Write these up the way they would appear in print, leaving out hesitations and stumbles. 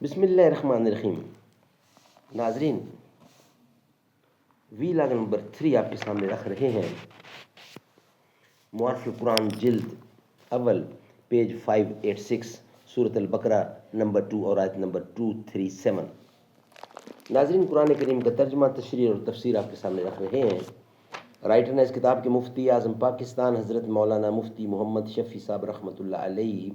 بسم اللہ الرحمن الرحیم. ناظرین، وی لاگ نمبر 3 آپ کے سامنے رکھ رہے ہیں. معارف القرآن جلد اول پیج 586 سورۃ البقرہ نمبر 2 اور آیت نمبر 237. ناظرین، قرآن کریم کا ترجمہ، تشریح اور تفسیر آپ کے سامنے رکھ رہے ہیں. رائٹر نے اس کتاب کے مفتی اعظم پاکستان حضرت مولانا مفتی محمد شفیع صاحب رحمۃ اللہ علیہ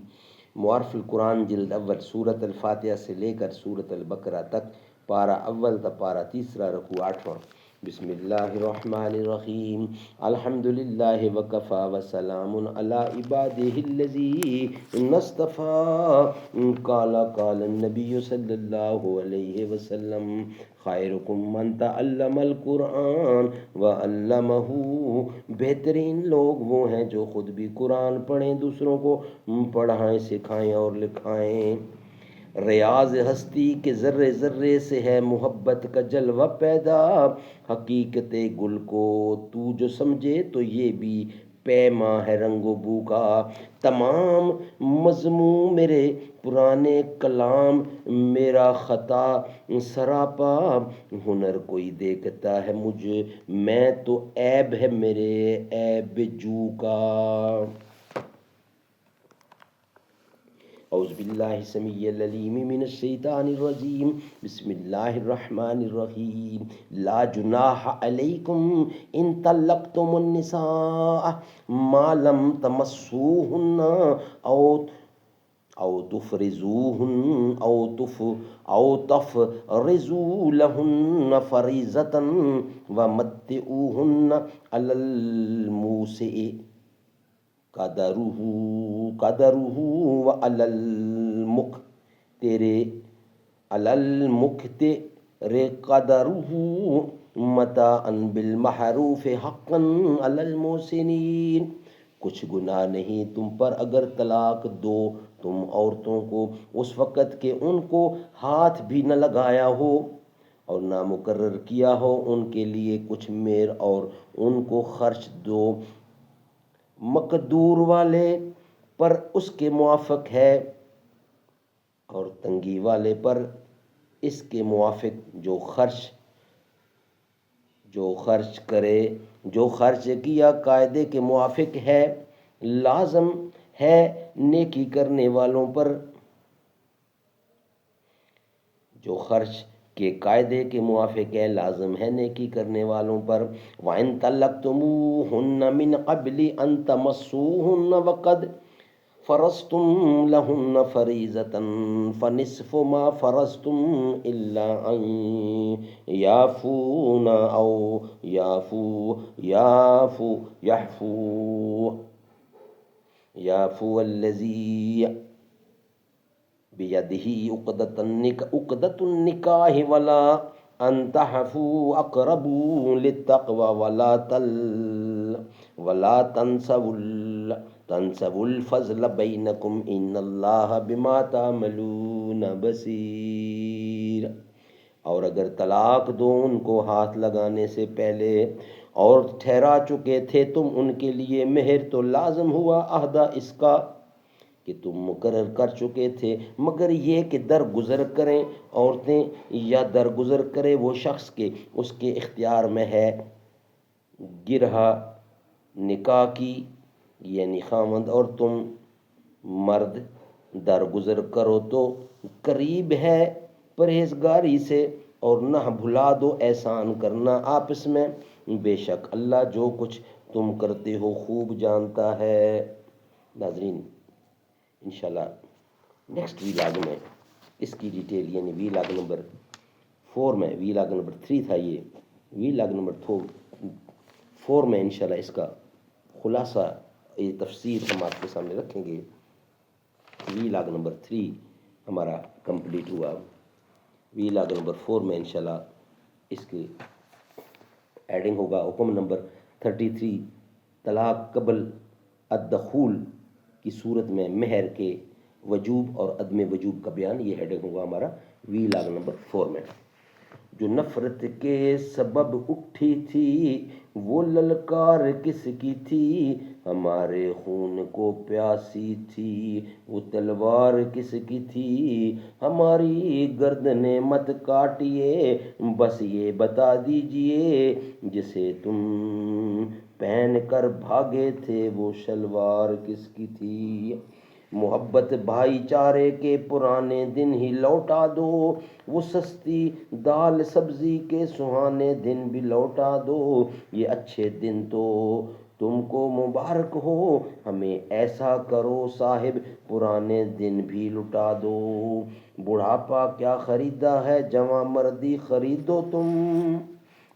معارف القرآن جلد اول سورۃ الفاتحہ سے لے کر سورۃ البقرہ تک پارہ اول تا پارہ تیسرا رکوع 8واں. بسم اللہ الرحمن الرحیم. الحمد للہ وکفا وسلام علی عبادہ الذین اصطفی. قال النبی صلی اللہ علیہ وسلم خیرکم من تعلم القرآن وعلمہ. بہترین لوگ وہ ہیں جو خود بھی قرآن پڑھیں، دوسروں کو پڑھائیں، سکھائیں اور لکھائیں. ریاض ہستی کے ذرے ذرے سے ہے محبت کا جلوہ پیدا. حقیقت گل کو تو جو سمجھے تو یہ بھی پیما ہے رنگ و بو کا. تمام مضمون میرے پرانے کلام، میرا خطا سراپا. ہنر کوئی دیکھتا ہے مجھ میں تو عیب ہے میرے عیب جو کا. اعوذ باللہ السمیع العلیم من الشیطان الرجیم. بسم اللہ الرحمن الرحیم. لا جناح علیکم ان طلقتم النساء ما لم تمسوہن او تفرضوا لہن فریضۃ ومتعوہن علی الموسع قدرہ وعلی المقتر قدرہ متاعا بالمعروف حقا علی المحسنین. کچھ گناہ نہیں تم پر اگر طلاق دو تم عورتوں کو اس وقت کہ ان کو ہاتھ بھی نہ لگایا ہو اور نہ مقرر کیا ہو ان کے لیے کچھ مہر، اور ان کو خرچ دو مقدور والے پر اس کے موافق ہے اور تنگی والے پر اس کے موافق. جو خرچ کیا قاعدے کے موافق ہے لازم ہے نیکی کرنے والوں پر. جو خرچ کے قاعدے کے موافق ہے لازم ہے نیکی کرنے والوں پر. وَإِن طَلَّقْتُمُوهُنَّ مِن قَبْلِ أَن تَمَسُّوهُنَّ وَقَدْ فَرَضْتُمْ لَهُنَّ فَرِيضَةً فَنِصْفُ مَا فَرَضْتُمْ إِلَّا أَن يَعْفُونَ أَوْ يَعْفُوَ الَّذِي بیدہ عقدۃ النکاح ولا ان تعفوا اقرب للتقوی ولا تنسوا الفضل بینکم ان اللہ بما تعملون بصیر. اور اگر طلاق دو ان کو ہاتھ لگانے سے پہلے اور ٹھہرا چکے تھے تم ان کے لیے مہر، تو لازم ہوا عہدہ اس کا کہ تم مقرر کر چکے تھے، مگر یہ کہ درگزر کریں عورتیں یا درگزر کرے وہ شخص کہ اس کے اختیار میں ہے گرہ نکاح کی، یعنی خامند، اور تم مرد درگزر کرو تو قریب ہے پرہیزگاری سے. اور نہ بھلا دو احسان کرنا آپس میں، بے شک اللہ جو کچھ تم کرتے ہو خوب جانتا ہے. ناظرین، انشاءاللہ نیکسٹ وی لاگ میں اس کی ڈیٹیل، یعنی وی لاگ نمبر 4 میں، وی لاگ نمبر 3 تھا یہ، وی لاگ نمبر 4 میں انشاءاللہ اس کا خلاصہ یہ تفسیر ہم آپ کے سامنے رکھیں گے. وی لاگ نمبر 3 ہمارا کمپلیٹ ہوا. وی لاگ نمبر 4 میں انشاءاللہ اس کی ایڈنگ ہوگا. حکم نمبر 33 طلاق قبل الدخول کی صورت میں مہر کے وجوب اور عدم وجوب کا بیان، یہ ہیڈنگ ہوگا ہمارا وی لاگ نمبر 4 میں. جو نفرت کے سبب اٹھی تھی وہ للکار کس کی تھی، ہمارے خون کو پیاسی تھی وہ تلوار کس کی تھی؟ ہماری گردنیں مت کاٹیے، بس یہ بتا دیجئے جسے تم پہن کر بھاگے تھے وہ شلوار کس کی تھی؟ محبت بھائی چارے کے پرانے دن ہی لوٹا دو، وہ سستی دال سبزی کے سہانے دن بھی لوٹا دو، یہ اچھے دن تو تم کو مبارک ہو، ہمیں ایسا کرو صاحب پرانے دن بھی لٹا دو۔ بڑھاپا کیا خریدا ہے جواں مردی خریدو تم،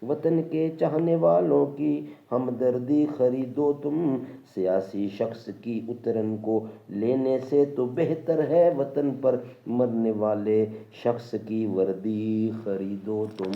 وطن کے چاہنے والوں کی ہمدردی خریدو تم، سیاسی شخص کی اترن کو لینے سے تو بہتر ہے وطن پر مرنے والے شخص کی وردی خریدو تم۔